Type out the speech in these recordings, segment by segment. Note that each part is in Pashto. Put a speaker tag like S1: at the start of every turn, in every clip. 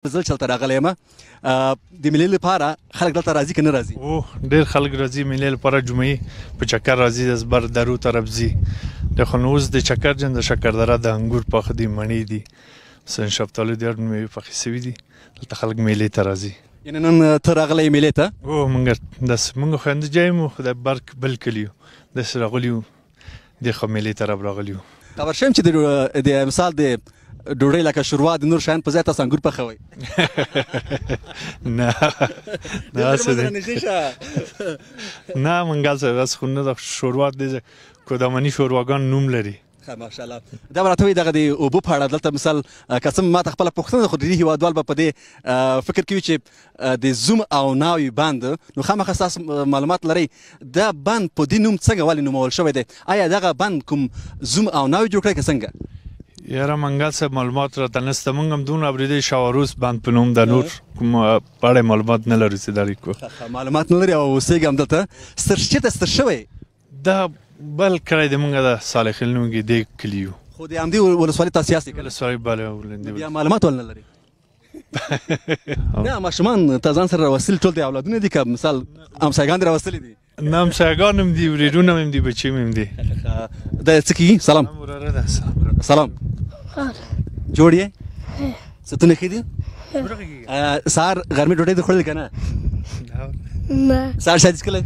S1: زه چلته راغلی یم د مېلې لپاره خلک دلته راځي که نه راځي؟
S2: ډېر خلک راځي مېلې لپاره جمعې په چکر راځي د زبر درو طرف ځي خو نو اوس د چکر جن د شکردره د انګور پاخه دي مڼې دي مثلا شفتالو دي هر مېوې پخې سوي دي دلته خلک مېلې ته راځي.
S1: یعنې نن ته راغلی یې مېلې ته؟
S2: موږ خویندو جای یو خو د برق بل کلي یو داسې راغلي یو دې خوا مېلې ته راغلي یو.
S1: خبر شوم چې د مثال د ډوډۍ لکه شوروا د نور شیان په ځای تاسو انګور پخوئ؟
S2: نه داسې دی نه منګل صاحب داسې خو نه ده شوروا د کودامني شورواګان نوم لري.
S1: ماشاءالله. دا به راته وایي دغه د اوبو په اړه دلته مثال که څه ما ته خپله پوښتنه ده خو ډېري هېوادوال به په دې فکر کوي چې د زوم او ناوې بند نو خامخا ستاسو معلومات لرئ دا بند په دې نوم څنګه ولې نومول شوی دی؟ آیا دغه بند کوم زوم او ناوې جوړ کړی که څنګه؟
S2: یاره منګل صاحب معلومات راته نشته موږ هم دونه اورېدی شاوروس بند په نوم د نور کوم په اړه معلومات نه لرو چې دا لیکو
S1: معلومات نه لري او اوسېږي همدلته چېرته ستر شوی؟
S2: دا بل کلی د موږ د صالح خیل نومېږي دې کلي یو
S1: خو د همدې ولسوالۍ تاسو یاستئ؟
S2: ولسوالۍ بله
S1: بیا معلومات ولې نه لري؟ نه ماشومان ته ځان سره راوستلي ټول د اولادونه دي که مثال همسایګان دې راوستلي دي؟
S2: نه همسایګان هم دي ورېرونه هم دي بچې هم دي.
S1: دا څه کېږي؟ سلام. سلام. جوړ یې؟ ستونه ښه دي؟ سهار غرمې ډوډۍ دې خوړلې که نه؟
S3: نه.
S1: سهار چای دې څښلی؟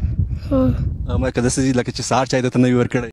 S1: ما که داسې لکه چې سهار چای درته نه وي ورکړی